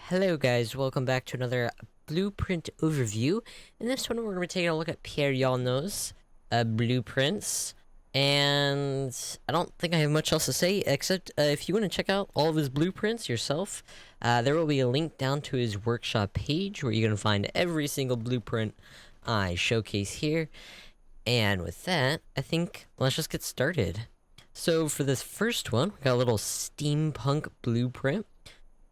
Hello guys, welcome back to another blueprint overview. In this one we're going to be taking a look at PierreJano's blueprints. And I don't think I have much else to say except if you want to check out all of his blueprints yourself, there will be a link down to his workshop page where you're going to find every single blueprint I showcase here. And with that, I think let's just get started. So for this first one, we got a little steampunk blueprint.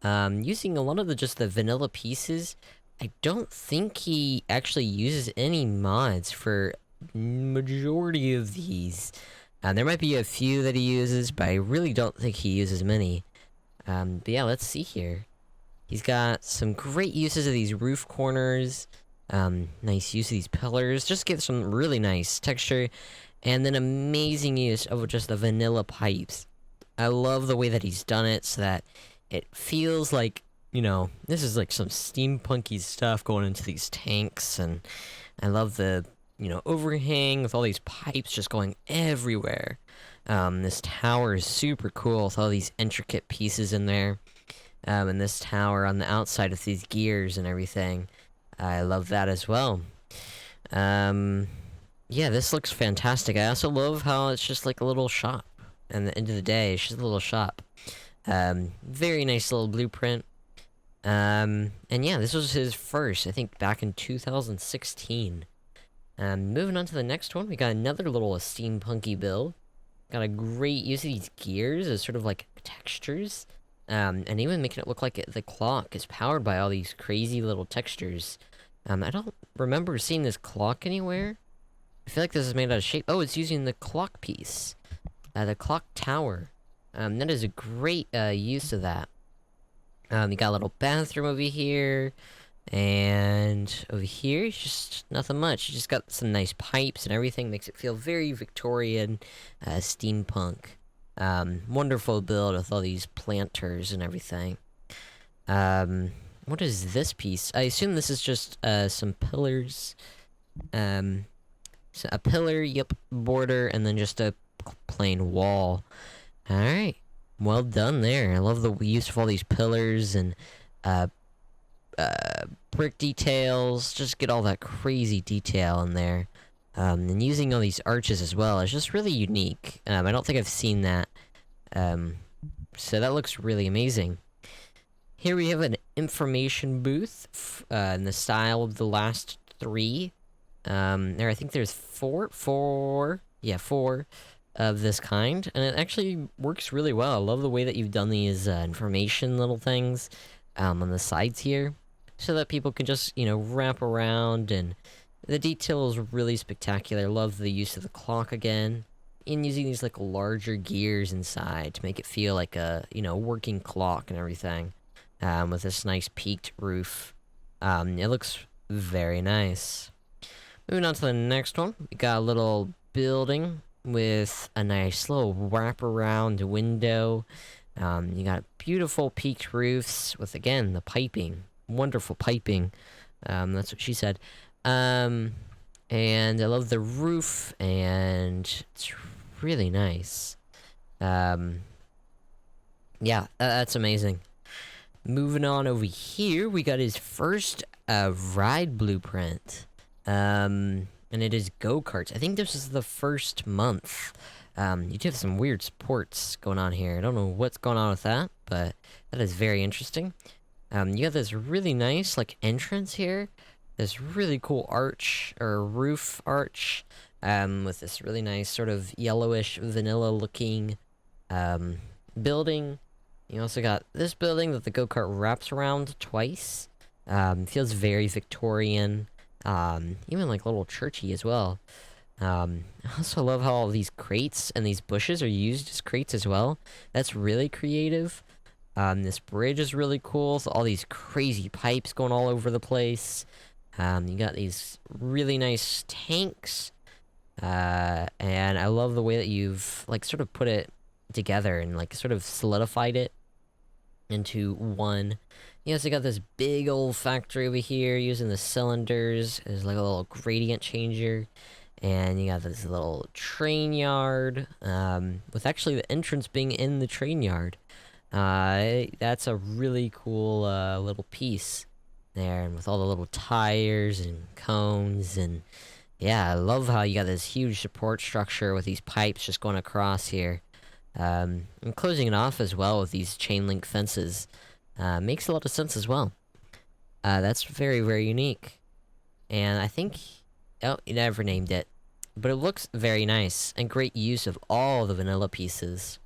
Using a lot of the vanilla pieces. I don't think he actually uses any mods for majority of these. There might be a few that he uses, but I really don't think he uses many. But yeah, let's see here. He's got some great uses of these roof corners. Nice use of these pillars. Just give some really nice texture. And then amazing use of just the vanilla pipes. I love the way that he's done it so that it feels like, you know, this is like some steampunky stuff going into these tanks, and I love the, you know, overhang with all these pipes just going everywhere. This tower is super cool with all these intricate pieces in there. And this tower on the outside with these gears and everything. I love that as well. Yeah, this looks fantastic. I also love how it's just like a little shop. And at the end of the day, it's just a little shop. Very nice little blueprint. And yeah, this was his first, I think, back in 2016. Moving on to the next one, we got another little steampunky build. Got a great use of these gears as sort of like textures. And even making it look like the clock is powered by all these crazy little textures. I don't remember seeing this clock anywhere. I feel like this is made out of shape. Oh, it's using the clock piece. The clock tower. That is a great use of that. You got a little bathroom over here, and over here, it's just nothing much. You just got some nice pipes and everything, makes it feel very Victorian, steampunk. Wonderful build with all these planters and everything. What is this piece? I assume this is just some pillars. So a pillar, yep, border, and then just a plain wall. Alright, well done there. I love the use of all these pillars and brick details. Just get all that crazy detail in there. And using all these arches as well is just really unique. I don't think I've seen that. So that looks really amazing. Here we have an information booth in the style of the last three. I think there's four of this kind, and it actually works really well. I love the way that you've done these information little things on the sides here, so that people can just, you know, wrap around, and the detail is really spectacular. Love the use of the clock again, and using these like larger gears inside to make it feel like a, you know, working clock and everything, with this nice peaked roof. It looks very nice. Moving on to the next one, we got a little building with a nice little wraparound window. You got beautiful peaked roofs with, again, the piping. Wonderful piping. That's what she said. And I love the roof, and it's really nice. Yeah, that's amazing. Moving on over here, we got his first ride blueprint. And it is go-karts. I think this is the first month. You do have some weird sports going on here. I don't know what's going on with that, but that is very interesting. You got this really nice, like, entrance here. This really cool arch, or roof arch, with this really nice sort of yellowish, vanilla-looking, building. You also got this building that the go-kart wraps around twice. Feels very Victorian. Even like a little churchy as well. I also love how all these crates and these bushes are used as crates as well. That's really creative. This bridge is really cool. So all these crazy pipes going all over the place. You got these really nice tanks. And I love the way that you've like sort of put it together and like sort of solidified it into one. You also got this big old factory over here using the cylinders as like a little gradient changer. And you got this little train yard, with actually the entrance being in the train yard. That's a really cool little piece there, and with all the little tires and cones, and yeah, I love how you got this huge support structure with these pipes just going across here. And closing it off as well with these chain link fences makes a lot of sense as well. That's very, very unique. And I think... Oh, you never named it. But it looks very nice, and great use of all the vanilla pieces.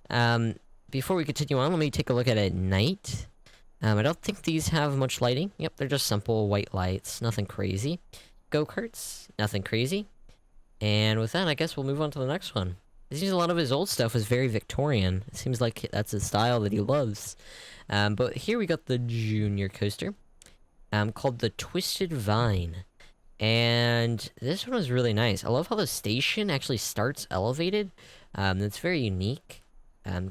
Before we continue on, let me take a look at night. I don't think these have much lighting. Yep, they're just simple white lights, nothing crazy. Go-karts, nothing crazy. And with that, I guess we'll move on to the next one. It seems a lot of his old stuff was very Victorian. It seems like that's a style that he loves. But here we got the junior coaster, called the Twisted Vine. And this one was really nice. I love how the station actually starts elevated. That's very unique.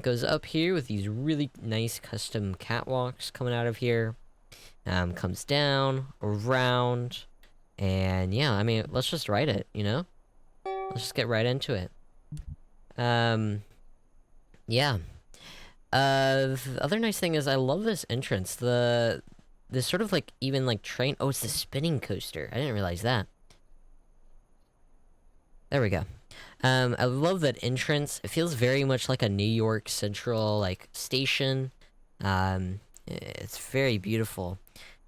Goes up here with these really nice custom catwalks coming out of here. Comes down, around, and yeah, I mean, let's just ride it, you know? Let's just get right into it. Yeah. The other nice thing is I love this entrance. This sort of like, even like train... Oh, it's the spinning coaster. I didn't realize that. There we go. I love that entrance. It feels very much like a New York Central, like, station. It's very beautiful.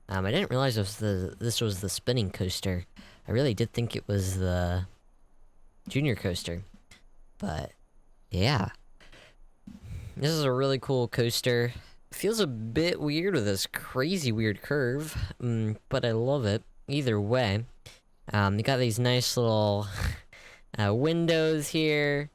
I didn't realize this was the spinning coaster. I really did think it was the junior coaster. But, yeah. This is a really cool coaster. Feels a bit weird with this crazy weird curve, but I love it. Either way. You got these nice little windows here.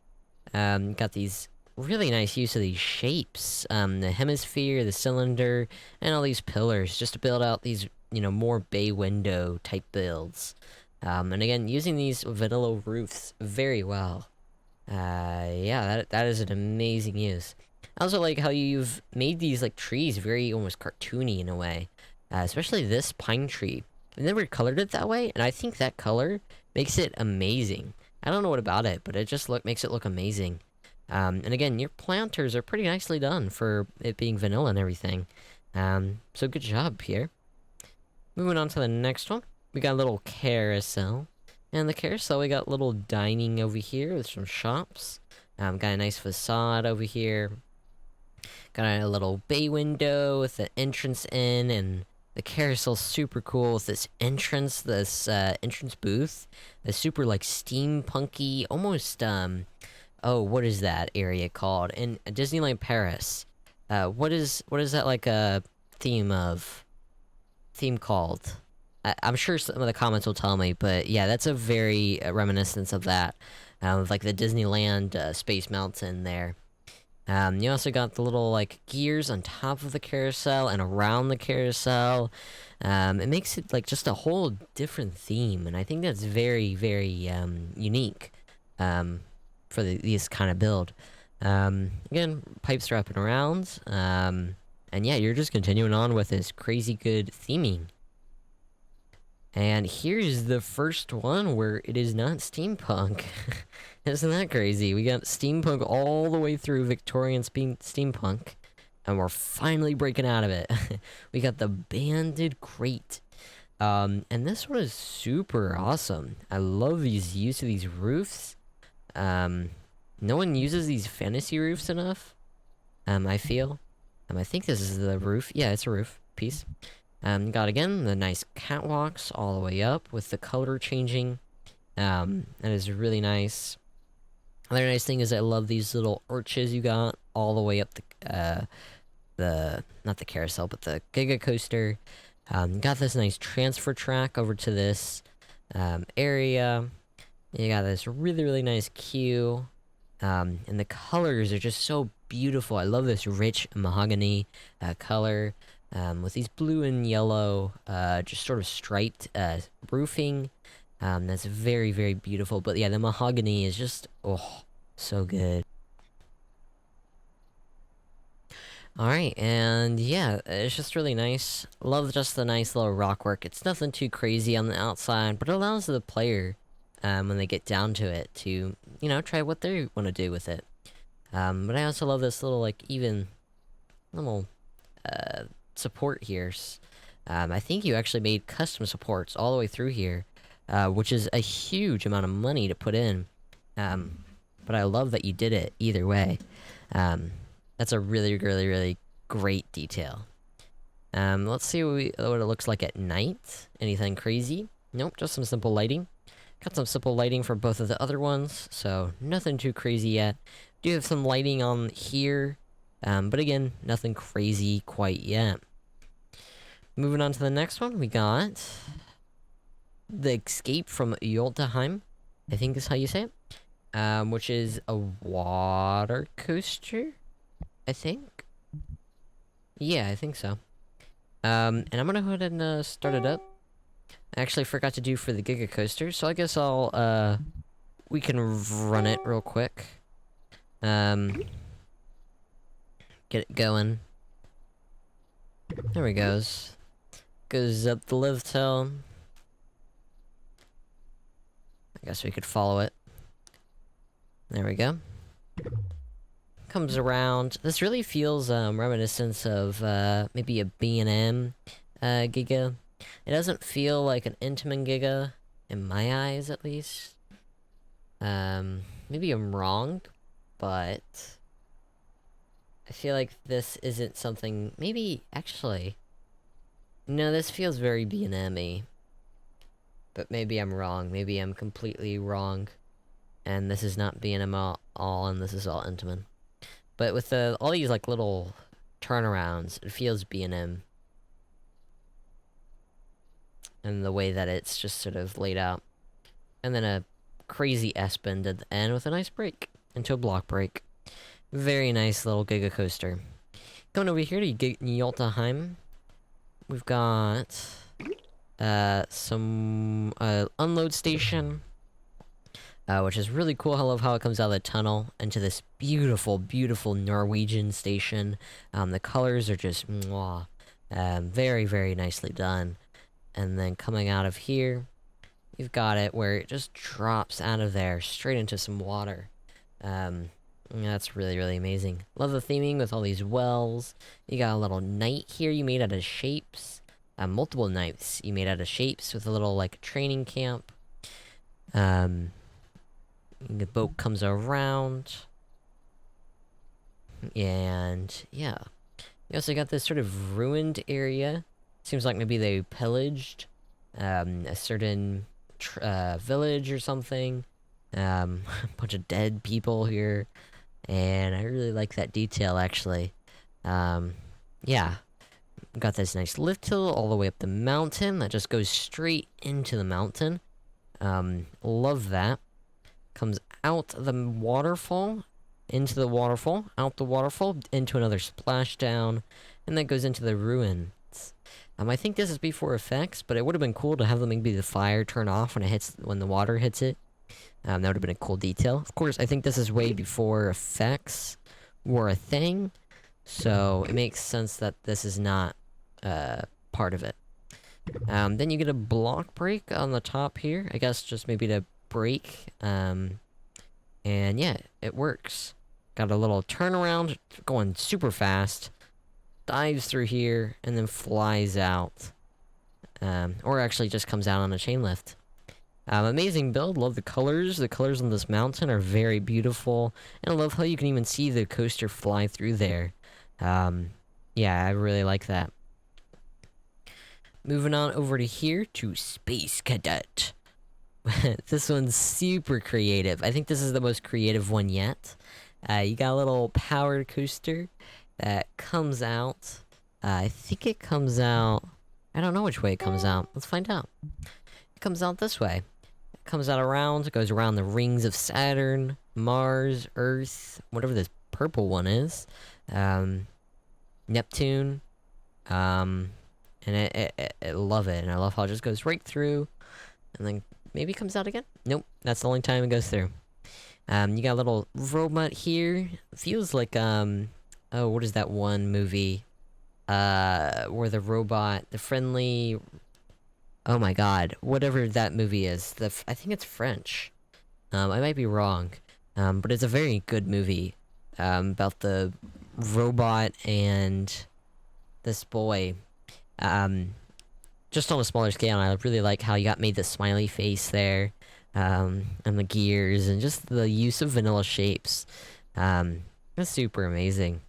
Got these really nice use of these shapes. The hemisphere, the cylinder, and all these pillars, just to build out these, you know, more bay window type builds. And again, using these vanilla roofs very well. Yeah, that is an amazing use. I also like how you've made these like trees very almost cartoony in a way. Especially this pine tree. I've never colored it that way, and I think that color makes it amazing. I don't know what about it, but it just makes it look amazing. And again, your planters are pretty nicely done for it being vanilla and everything. So good job, Pierre. Moving on to the next one. We got a little carousel. And the carousel, we got little dining over here with some shops. Got a nice facade over here. Got a little bay window with the entrance in, and the carousel's super cool with this entrance booth. It's super like steampunky, almost oh, what is that area called? In Disneyland Paris. What is that like a theme called? I'm sure some of the comments will tell me, but yeah, that's a very reminiscence of that. Of like the Disneyland Space Mountain there. You also got the little, like, gears on top of the carousel and around the carousel. It makes it, like, just a whole different theme, and I think that's very, very, unique, for this kind of build. Again, pipes are up and around, and yeah, you're just continuing on with this crazy good theming. And here's the first one where it is not steampunk. Isn't that crazy? We got steampunk all the way through Victorian steampunk, and we're finally breaking out of it. We got the banded crate. And this one is super awesome. I love these use of these roofs. No one uses these fantasy roofs enough, I feel. I think this is the roof. Yeah, it's a roof piece. Got again the nice catwalks all the way up with the color changing. That is really nice. Another nice thing is I love these little arches you got all the way up not the carousel, but the Giga Coaster. Got this nice transfer track over to this area. You got this really, really nice queue. And the colors are just so beautiful. I love this rich mahogany color. With these blue and yellow, just sort of striped roofing. That's very, very beautiful. But yeah, the mahogany is just, oh, so good. Alright, and yeah, it's just really nice. Love just the nice little rock work. It's nothing too crazy on the outside, but it allows the player, when they get down to it, to, you know, try what they want to do with it. But I also love this little, like, even little support here. I think you actually made custom supports all the way through here, which is a huge amount of money to put in. But I love that you did it either way. That's a really, really, really great detail. Let's see what it looks like at night. Anything crazy? Nope, just some simple lighting. Got some simple lighting for both of the other ones, so nothing too crazy yet. Do have some lighting on here, but again, nothing crazy quite yet. Moving on to the next one, we got the escape from Ultaheim, I think is how you say it, which is a water coaster, I think? Yeah, I think so. And I'm gonna go ahead and start it up. I actually forgot to do for the Giga Coaster, so I guess we can run it real quick. Get it going. There we goes. Goes up the lift hill. I guess we could follow it. There we go. Comes around. This really feels reminiscent of maybe a B&M Giga. It doesn't feel like an Intamin Giga, in my eyes at least. Maybe I'm wrong, but I feel like this isn't something. Maybe actually, no, this feels very B&M-y. But maybe I'm wrong. Maybe I'm completely wrong, and this is not B&M all, and this is all Intamin. But with all these like little turnarounds, it feels B&M. And the way that it's just sort of laid out. And then a crazy S-bend at the end with a nice break into a block break. Very nice little Giga Coaster. Going over here to Ultaheim, we've got some unload station, which is really cool. I love how it comes out of the tunnel into this beautiful, beautiful Norwegian station. The colors are just mwah. Very, very nicely done. And then coming out of here, you've got it where it just drops out of there straight into some water. That's really, really amazing. Love the theming with all these wells. You got a little knight here you made out of shapes. Multiple knights you made out of shapes with a little, like, training camp. The boat comes around. And, yeah. You also got this sort of ruined area. Seems like maybe they pillaged a certain village or something. A bunch of dead people here. And I really like that detail, actually. Yeah. Got this nice lift hill all the way up the mountain that just goes straight into the mountain. Love that. Comes out the waterfall, into the waterfall, out the waterfall, into another splashdown, and then goes into the ruins. I think this is before effects, but it would have been cool to have them maybe the fire turn off when the water hits it. That would have been a cool detail. Of course, I think this is way before effects were a thing, so it makes sense that this is not part of it. Then you get a block break on the top here. I guess just maybe to break. And yeah, it works. Got a little turnaround going super fast. Dives through here and then flies out. Or actually just comes out on a chain lift. Amazing build. Love the colors. The colors on this mountain are very beautiful. And I love how you can even see the coaster fly through there. Yeah, I really like that. Moving on over to here to Space Cadet. This one's super creative. I think this is the most creative one yet. You got a little power coaster that comes out. I think it comes out. I don't know which way it comes out. Let's find out. It comes out this way. It comes out around. It goes around the rings of Saturn, Mars, Earth, whatever this purple one is. Neptune. And I love it. And I love how it just goes right through. And then maybe comes out again? Nope. That's the only time it goes through. You got a little robot here. Feels like, oh, what is that one movie? Where the robot, the friendly... Oh my god, whatever that movie is. I think it's French. I might be wrong. But it's a very good movie. About the robot and this boy. Just on a smaller scale, and I really like how you made the smiley face there, and the gears, and just the use of vanilla shapes. That's super amazing.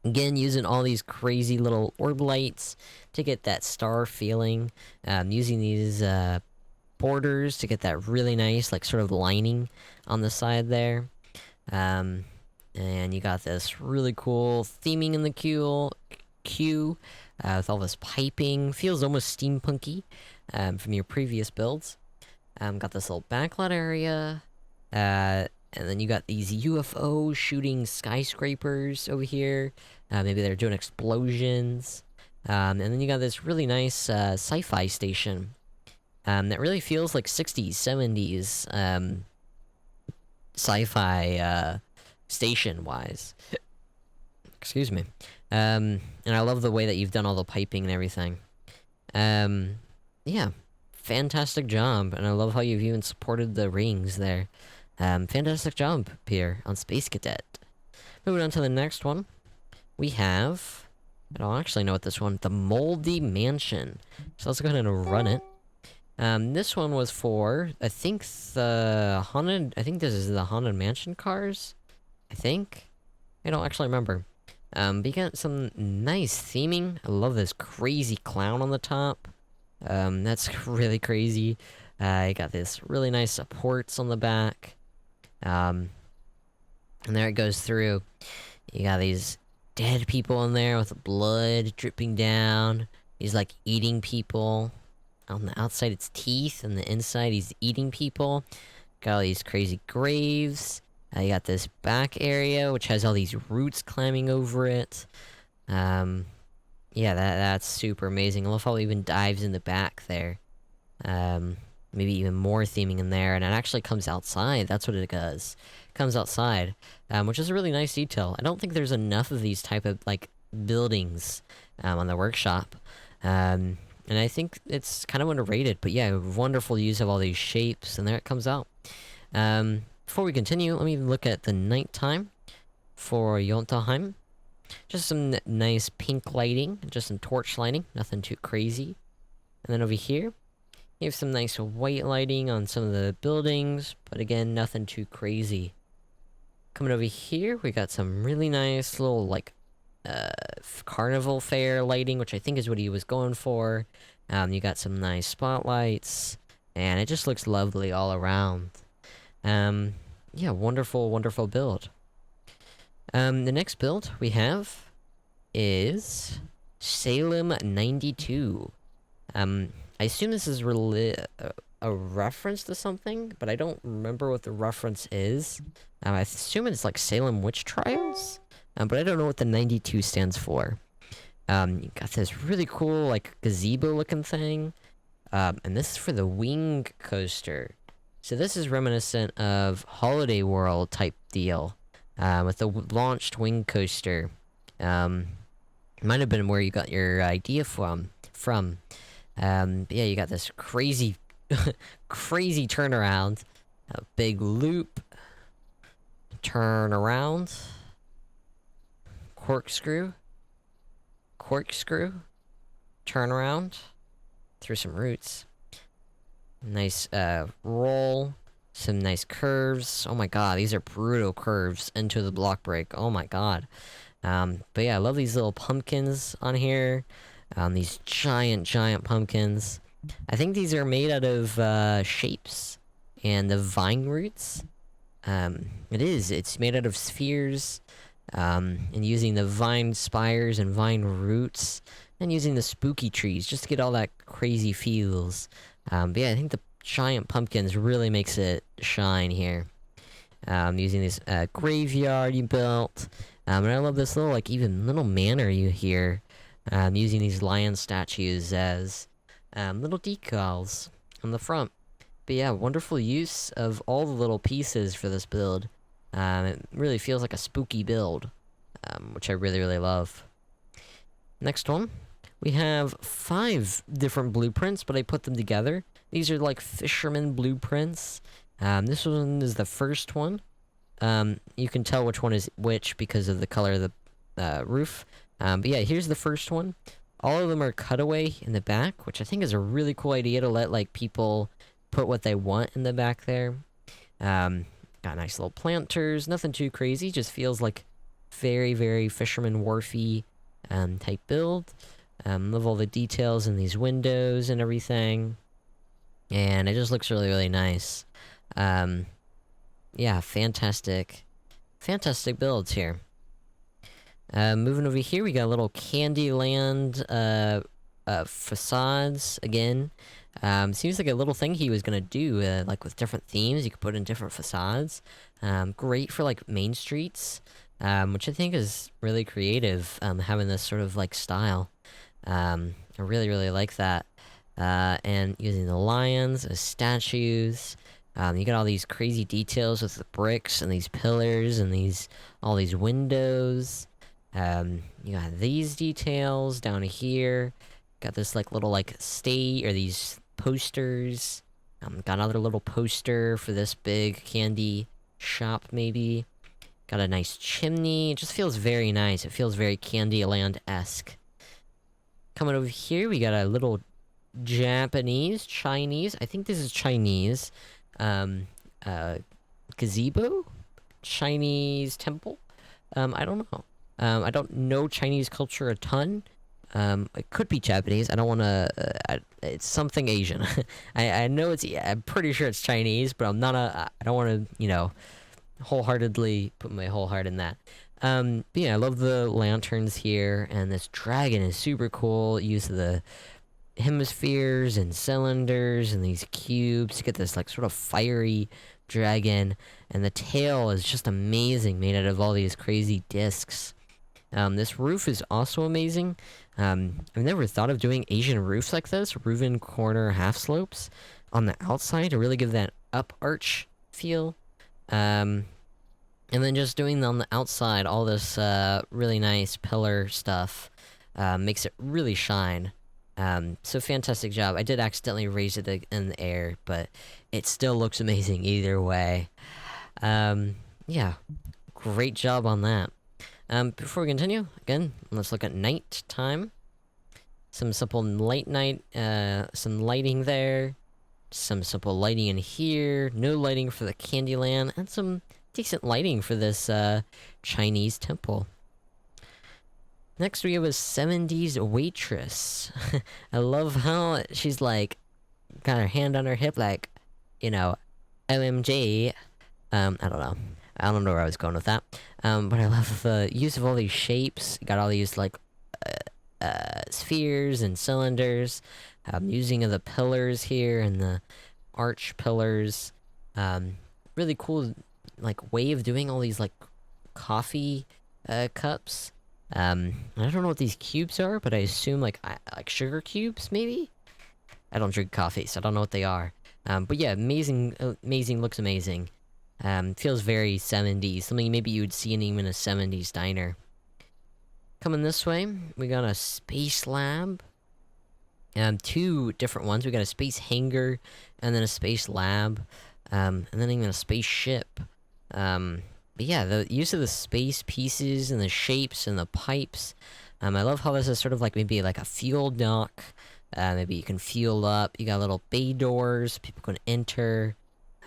Again, using all these crazy little orb lights to get that star feeling. Using these borders to get that really nice, like, sort of lining on the side there. And you got this really cool theming in the queue, with all this piping. Feels almost steampunky, from your previous builds. Got this little backlot area, and then you got these UFO shooting skyscrapers over here. Maybe they're doing explosions. And then you got this really nice sci-fi station, that really feels like 60s, 70s sci-fi station-wise. Excuse me. And I love the way that you've done all the piping and everything. Yeah, fantastic job, and I love how you've even supported the rings there. Fantastic job, Pierre, on Space Cadet. Moving on to the next one, we have... I don't actually know what this one... The Moldy Mansion. So let's go ahead and run it. This one was for, I think, the Haunted... I think this is the Haunted Mansion cars? I think? I don't actually remember. But you got some nice theming. I love this crazy clown on the top. That's really crazy. You got this really nice supports on the back. And there it goes through. You got these dead people in there with blood dripping down. He's like eating people. On the outside it's teeth, and the inside he's eating people. Got all these crazy graves. You got this back area, which has all these roots climbing over it. Yeah, that's super amazing. I love how it even dives in the back there. Maybe even more theming in there, and it actually comes outside. That's what it does. It comes outside, which is a really nice detail. I don't think there's enough of these type of, like, buildings on the workshop. And I think it's kind of underrated, but yeah, wonderful use of all these shapes, and there it comes out. Before we continue, let me look at the nighttime for Ultaheim. Just some nice pink lighting, just some torch lighting, nothing too crazy. And then over here, you have some nice white lighting on some of the buildings, but again, nothing too crazy. Coming over here, we got some really nice little, like, carnival fair lighting, which I think is what he was going for. You got some nice spotlights, and it just looks lovely all around. Yeah, wonderful, wonderful build. The next build we have is Salem 92. I assume this is a reference to something, but I don't remember what the reference is. I assume it's like Salem Witch Trials, but I don't know what the 92 stands for. You got this really cool, like, gazebo-looking thing, and this is for the wing coaster. So this is reminiscent of Holiday World type deal, with the launched wing coaster. Might have been where you got your idea from. But yeah, you got this crazy, crazy turnaround, a big loop, turn around, corkscrew, turn around, through some roots. Nice roll, some nice curves. Oh my god, these are brutal curves into the block break. Oh my god. But yeah, I love these little pumpkins on here. These giant pumpkins. I think these are made out of shapes and the vine roots. It's made out of spheres, and using the vine spires and vine roots, and using the spooky trees just to get all that crazy feels. But yeah, I think the giant pumpkins really makes it shine here. Using this graveyard you built, and I love this little, like, even little manor you hear. Using these lion statues as little decals on the front. But yeah, wonderful use of all the little pieces for this build. It really feels like a spooky build, which I really love. Next one, we have 5 different blueprints, but I put them together. These are like fisherman blueprints. This one is the first one. You can tell which one is which because of the color of the roof. But yeah, here's the first one. All of them are cutaway in the back, which I think is a really cool idea to let like people put what they want in the back there. Got nice little planters, nothing too crazy, just feels like very, very Fisherman Wharfy type build. Love all the details in these windows and everything. And it just looks really, really nice. Yeah, fantastic. Fantastic builds here. Moving over here, we got a little Candyland facades again. Seems like a little thing he was gonna do, like with different themes you could put in different facades. Great for like main streets, which I think is really creative, having this sort of like style. I really, really like that. And using the lions as statues. You got all these crazy details with the bricks and these pillars and all these windows. You got these details down here. Got this like little like these posters. Got another little poster for this big candy shop maybe. Got a nice chimney. It just feels very nice. It feels very Candyland-esque. Coming over here, we got a little Chinese, I think this is Chinese, gazebo? Chinese temple? I don't know. I don't know Chinese culture a ton. It could be Japanese. I don't want to. It's something Asian. I know it's. I'm pretty sure it's Chinese, but I'm not a. I don't want to. Wholeheartedly put my whole heart in that. But yeah, I love the lanterns here, and this dragon is super cool. Use of the hemispheres and cylinders and these cubes to get this like sort of fiery dragon, and the tail is just amazing, made out of all these crazy discs. This roof is also amazing. I've never thought of doing Asian roofs like this, Reuven corner half slopes on the outside to really give that up arch feel. And then just doing on the outside all this really nice pillar stuff makes it really shine. So fantastic job. I did accidentally raise it in the air, but it still looks amazing either way. Yeah, great job on that. Before we continue, again, let's look at night time. Some simple some lighting there. Some simple lighting in here. No lighting for the Candyland, and some decent lighting for this Chinese temple. Next we have a 70s waitress. I love how she's like, got her hand on her hip like, OMG. I don't know. I don't know where I was going with that. But I love the use of all these shapes. Got all these like spheres and cylinders. Using of the pillars here and the arch pillars. Really cool like way of doing all these like coffee cups. I don't know what these cubes are, but I assume like sugar cubes maybe. I don't drink coffee, so I don't know what they are. But yeah, amazing, looks amazing. Feels very 70s, something maybe you would see in even a 70s diner. Coming this way, we got a space lab. Two different ones. We got a space hangar, and then a space lab, and then even a spaceship. But yeah, the use of the space pieces and the shapes and the pipes. I love how this is sort of like maybe like a fuel dock. Maybe you can fuel up. You got little bay doors, people can enter.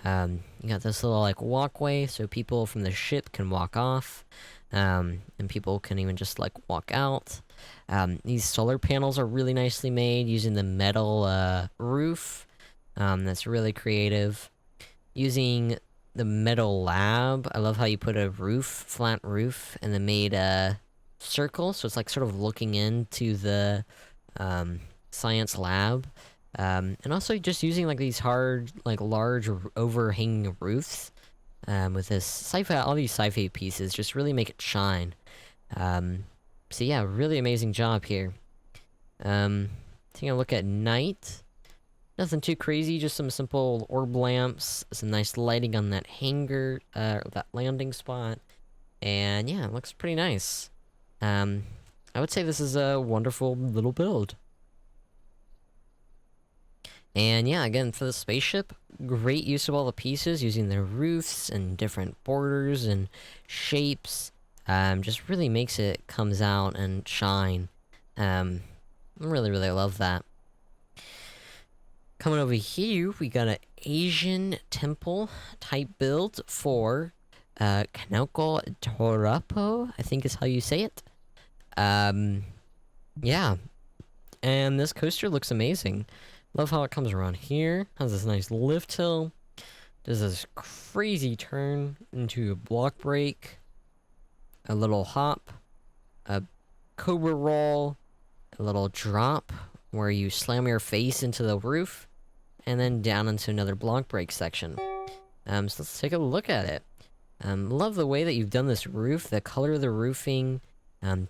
You got this little like walkway so people from the ship can walk off. And people can even just like walk out. These solar panels are really nicely made using the metal roof. That's really creative. Using the metal lab, I love how you put a flat roof, and then made a circle, so it's like sort of looking into the science lab. And also just using like these hard, like large overhanging roofs. With this sci-fi, all these sci-fi pieces just really make it shine. So yeah, really amazing job here. Taking a look at night. Nothing too crazy, just some simple orb lamps, some nice lighting on that hangar, that landing spot. And yeah, it looks pretty nice. I would say this is a wonderful little build. And yeah, again, for the spaceship, great use of all the pieces, using their roofs and different borders and shapes. Just really makes it comes out and shine. Really love that. Coming over here, we got an Asian temple type build for Kanoko Torapo, I think is how you say it. Yeah. And this coaster looks amazing. Love how it comes around here. Has this nice lift hill. Does this crazy turn into a block break. A little hop. A cobra roll. A little drop where you slam your face into the roof. And then down into another block break section. So let's take a look at it. Love the way that you've done this roof. The color of the roofing.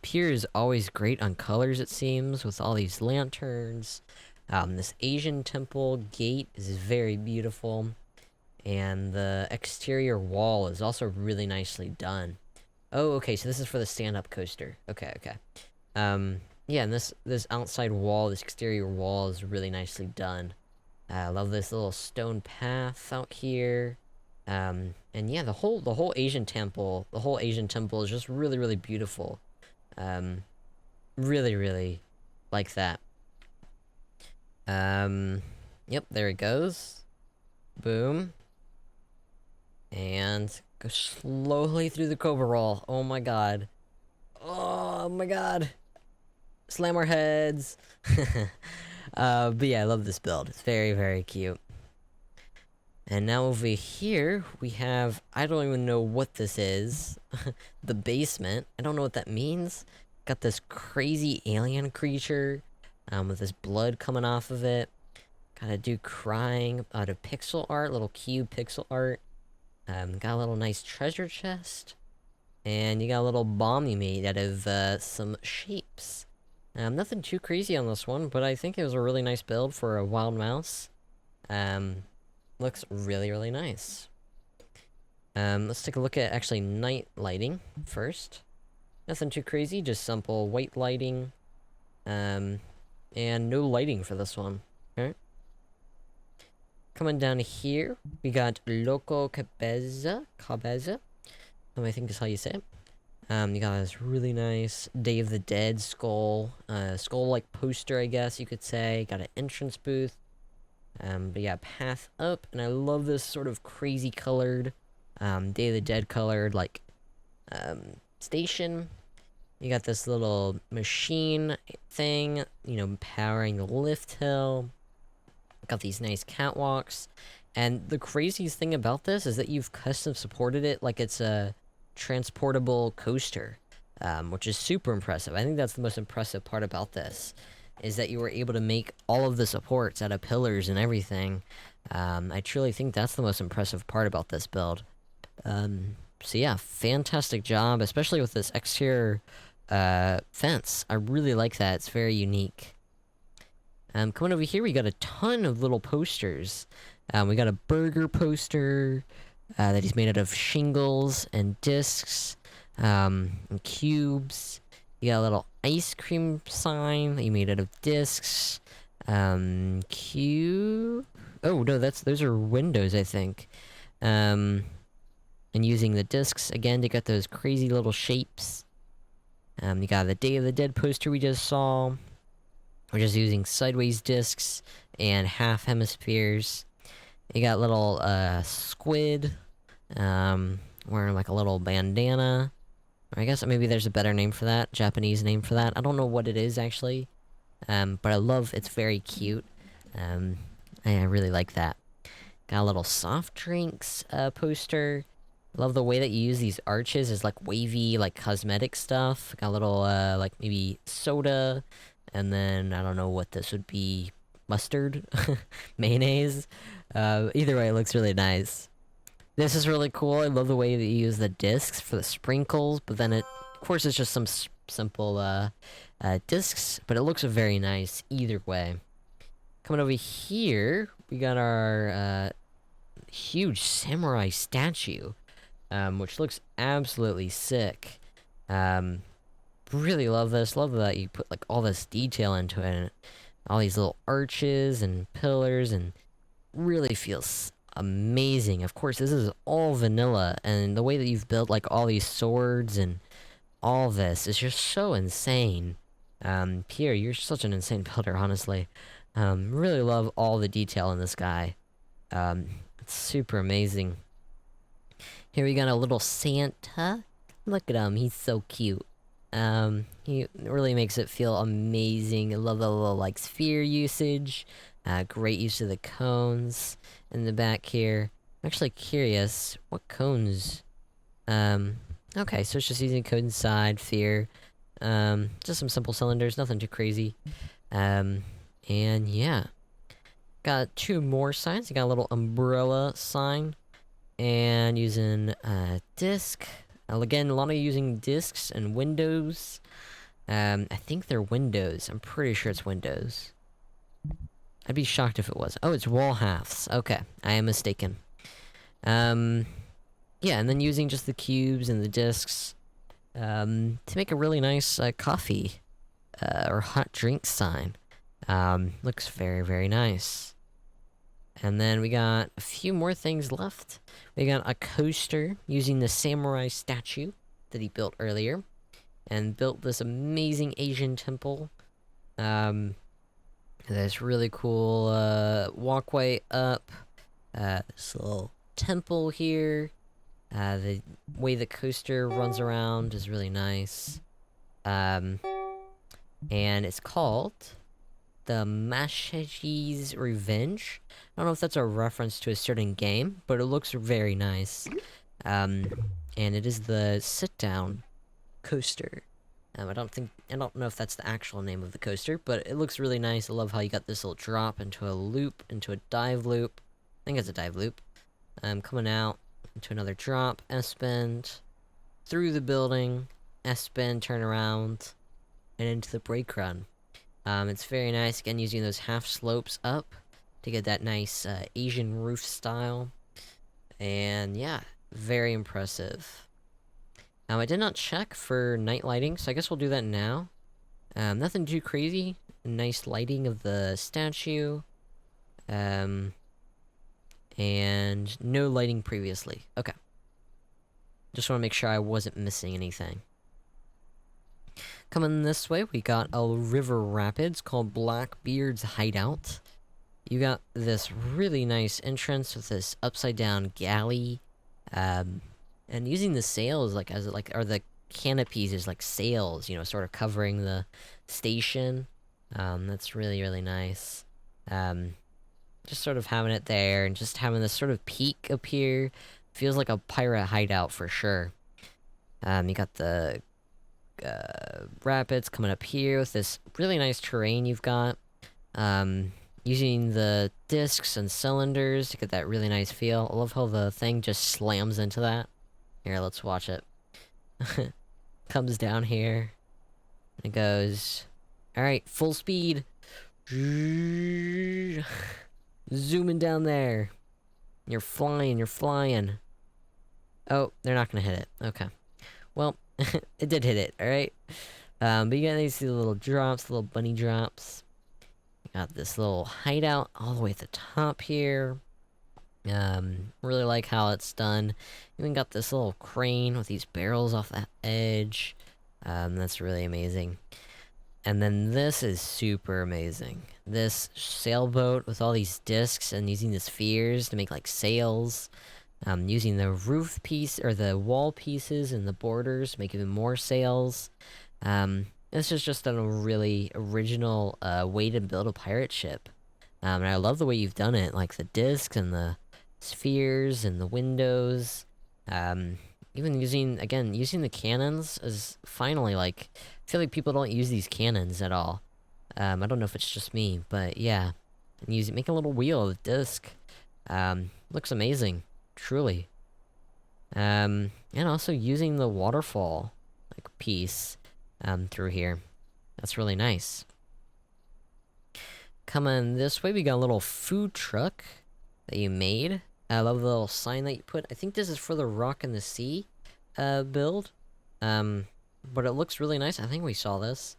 Pierre is always great on colors, it seems, with all these lanterns. This Asian temple gate is very beautiful. And the exterior wall is also really nicely done. Oh, okay, so this is for the stand-up coaster. Okay. Yeah, and this outside wall, this exterior wall is really nicely done. I love this little stone path out here. And yeah, the whole Asian temple, is just really beautiful. Really like that. Yep, there it goes. Boom. And go slowly through the cobra roll. Oh my god. Oh my god. Slam our heads. But yeah, I love this build. It's very cute. And now over here, we have... I don't even know what this is. The basement. I don't know what that means. Got this crazy alien creature. With this blood coming off of it. Got a dude crying out of pixel art. Little cube pixel art. Got a little nice treasure chest. And you got a little bomb you made out of some shapes. Nothing too crazy on this one, but I think it was a really nice build for a wild mouse. Looks really nice. Let's take a look at actually night lighting first. Nothing too crazy, just simple white lighting. And no lighting for this one. Okay. Coming down here, we got Loco Cabeza. I think is how you say it. You got this really nice Day of the Dead skull. Skull-like poster, I guess you could say. Got an entrance booth. But yeah, path up. And I love this sort of crazy colored, Day of the Dead colored, like, station. You got this little machine thing, you know, powering the lift hill. Got these nice catwalks. And the craziest thing about this is that you've custom supported it like it's a transportable coaster, which is super impressive. I think that's the most impressive part about this, is that you were able to make all of the supports out of pillars and everything. I truly think that's the most impressive part about this build. So yeah, fantastic job, especially with this exterior fence. I really like that. It's very unique. Coming over here, we got a ton of little posters. We got a burger poster that he's made out of shingles and discs, and cubes. You got a little ice cream sign that you made out of discs. Cube. Oh no, those are windows, I think. And using the discs again to get those crazy little shapes. You got the Day of the Dead poster we just saw. We're just using sideways discs and half hemispheres. You got little squid wearing like a little bandana. Or I guess maybe there's a better name for that, Japanese name for that. I don't know what it is actually, but I love it's very cute. I really like that. Got a little soft drinks poster. Love the way that you use these arches as like wavy, like cosmetic stuff. Got a little like maybe soda, and then I don't know what this would be. Mustard, mayonnaise. Either way, it looks really nice. This is really cool. I love the way that you use the discs for the sprinkles, but then of course, it's just some simple discs, but it looks very nice either way. Coming over here, we got our huge samurai statue, which looks absolutely sick. Really love this. Love that you put like all this detail into it. And all these little arches and pillars, and really feels amazing. Of course, this is all vanilla, and the way that you've built like all these swords and all this is just so insane. Pierre, you're such an insane builder, honestly. Really love all the detail in this guy. It's super amazing. Here we got a little Santa. Look at him, he's so cute. He really makes it feel amazing. I love the little, like, sphere usage. Great use of the cones in the back here. I'm actually curious, what cones? Okay, so it's just using code inside, sphere. Just some simple cylinders, nothing too crazy. And yeah. Got two more signs. You got a little umbrella sign. And using, disc. Again, a lot of using discs and windows. I think they're windows. I'm pretty sure it's windows. I'd be shocked if it was. Oh, it's wall halves. Okay, I am mistaken. Yeah, and then using just the cubes and the discs, to make a really nice, coffee, or hot drink sign. Looks very, very nice. And then we got a few more things left. We got a coaster using the samurai statue that he built earlier. And built this amazing Asian temple. This really cool, walkway up. This little temple here. The way the coaster runs around is really nice. And it's called the Mashi's Revenge. I don't know if that's a reference to a certain game, but it looks very nice. And it is the sit-down coaster. I don't know if that's the actual name of the coaster, but it looks really nice. I love how you got this little drop into a loop, into a dive loop. I think it's a dive loop. Coming out into another drop, S-bend, through the building, S-bend, turn around, and into the brake run. It's very nice, again, using those half slopes up to get that nice, Asian roof style. And yeah, very impressive. I did not check for night lighting, so I guess we'll do that now. Nothing too crazy. Nice lighting of the statue. And no lighting previously. Okay. Just want to make sure I wasn't missing anything. Coming this way, we got a river rapids called Blackbeard's Hideout. You got this really nice entrance with this upside down galley. And using the sails, like, or the canopies as, like, sails, you know, sort of covering the station. That's really, really nice. Just sort of having it there, and just having this sort of peak up here. Feels like a pirate hideout for sure. You got the, rapids coming up here with this really nice terrain you've got. Using the discs and cylinders to get that really nice feel. I love how the thing just slams into that. Here, let's watch it. Comes down here. And it goes... Alright, full speed. Zooming down there. You're flying, you're flying. Oh, they're not gonna hit it. Okay. Well, it did hit it, alright? But you got these little drops, little bunny drops. You got this little hideout all the way at the top here. Really like how it's done. Even got this little crane with these barrels off that edge. That's really amazing. And then this is super amazing. This sailboat with all these discs and using the spheres to make like sails. Using the roof piece or the wall pieces and the borders to make even more sails. This is just a really original way to build a pirate ship. And I love the way you've done it, like the discs and the spheres and the windows. Even using the cannons is finally, like, I feel like people don't use these cannons at all. I don't know if it's just me, but yeah. And make a little wheel of disc. Looks amazing, truly. And also using the waterfall, like, piece, through here. That's really nice. Coming this way, we got a little food truck that you made. I love the little sign that you put. I think this is for the Rock and the Sea build. But it looks really nice. I think we saw this.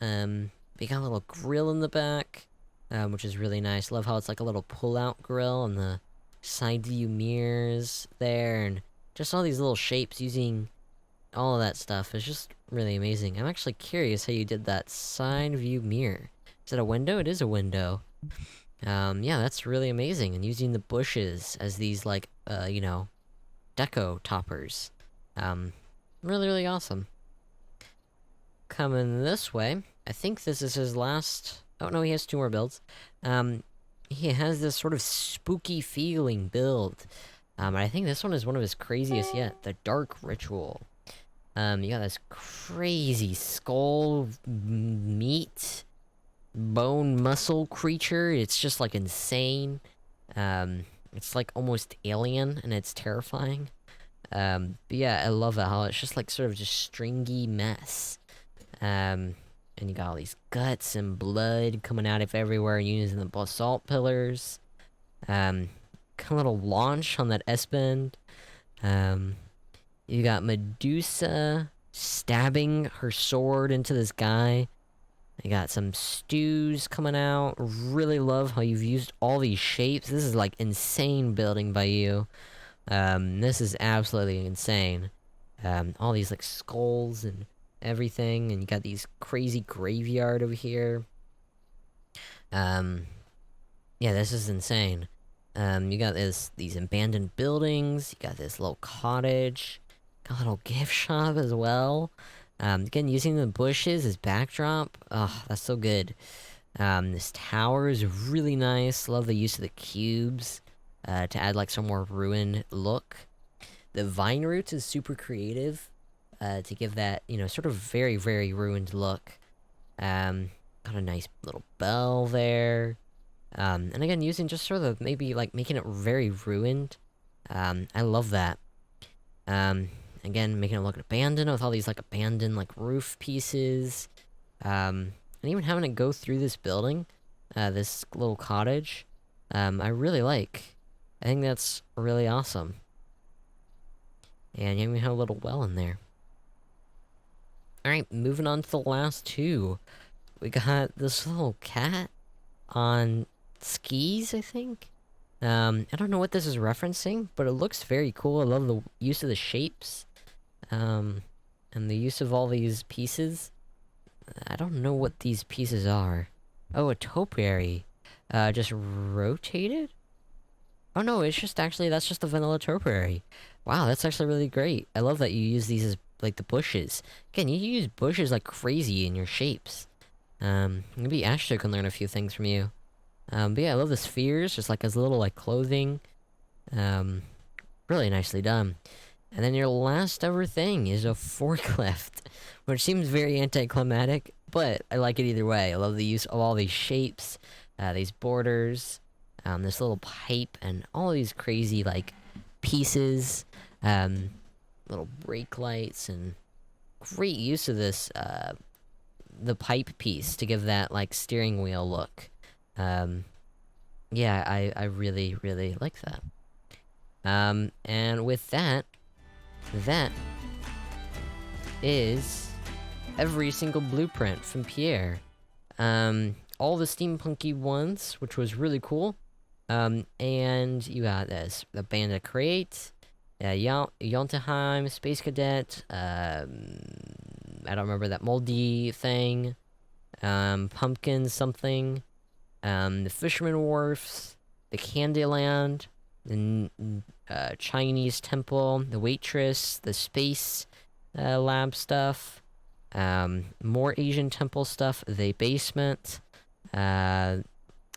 We got a little grill in the back, which is really nice. Love how it's like a little pull-out grill and the side view mirrors there, and just all these little shapes using all of that stuff is just really amazing. I'm actually curious how you did that side view mirror. Is it a window? It is a window. Yeah, that's really amazing. And using the bushes as these, like, you know, deco toppers. Really, really awesome. Coming this way, I think this is his last... Oh, no, he has 2 more builds. He has this sort of spooky feeling build. I think this one is one of his craziest yet. The Dark Ritual. You got this crazy skull meat bone muscle creature. It's just like insane. It's like almost alien and it's terrifying. But yeah, I love it how it's just like sort of just stringy mess. And you got all these guts and blood coming out of everywhere using the basalt pillars. Kind of little launch on that S-bend. You got Medusa stabbing her sword into this guy. You got some stews coming out. Really love how you've used all these shapes. This is like insane building by you. This is absolutely insane. All these like skulls and everything, and you got these crazy graveyard over here. Yeah, this is insane. You got these abandoned buildings. You got this little cottage. Got a little gift shop as well. Again, using the bushes as backdrop. Oh, that's so good. This tower is really nice. Love the use of the cubes to add like some more ruined look. The vine roots is super creative to give that, you know, sort of very, very ruined look. Got a nice little bell there. And again, using just sort of maybe like making it very ruined. I love that. Again, making it look abandoned with all these like abandoned like roof pieces. And even having it go through this building, this little cottage, I really like. I think that's really awesome. And you even have a little well in there. Alright, moving on to the last 2. We got this little cat on skis, I think? I don't know what this is referencing, but it looks very cool. I love the use of the shapes. And the use of all these pieces. I don't know what these pieces are. Oh, a topiary. Just rotated? Oh no, it's just actually, that's just a vanilla topiary. Wow, that's actually really great. I love that you use these as, like, the bushes. Again, you use bushes like crazy in your shapes. Maybe Astro can learn a few things from you. But yeah, I love the spheres, just like as little, like, clothing. Really nicely done. And then your last ever thing is a forklift, which seems very anticlimactic, but I like it either way. I love the use of all these shapes, these borders, this little pipe, and all these crazy, like, pieces, little brake lights, and great use of this, the pipe piece to give that, like, steering wheel look. Yeah, I really, really like that. And with that is every single blueprint from Pierre. All the steampunky ones, which was really cool. And you got this, the Bandit Crate, Ultaheim, Space Cadet, I don't remember that Moldy thing, Pumpkin something, the Fisherman Wharfs, the Candyland, the Chinese Temple, the Waitress, the Space Lab stuff, more Asian Temple stuff, the Basement, Day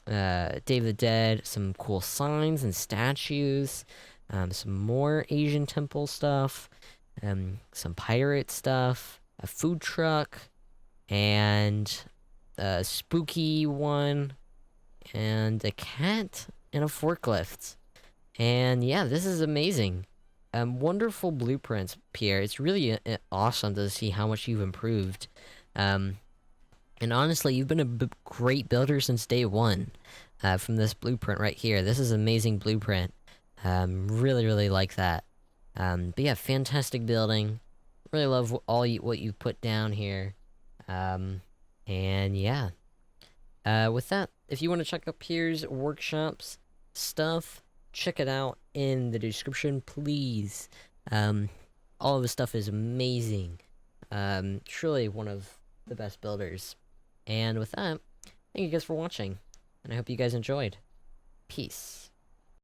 of the Dead, some cool signs and statues, some more Asian Temple stuff, some pirate stuff, a food truck, and a spooky one, and a cat, and a forklift. And yeah, this is amazing. Wonderful blueprints, Pierre. It's really awesome to see how much you've improved. And honestly, you've been a great builder since day one. From this blueprint right here. This is an amazing blueprint. Really, really like that. But yeah, fantastic building. Really love what you put down here. And yeah. With that, if you want to check out Pierre's workshops stuff, check it out in the description, please. All of his stuff is amazing. Truly one of the best builders. And with that, thank you guys for watching, and I hope you guys enjoyed. Peace.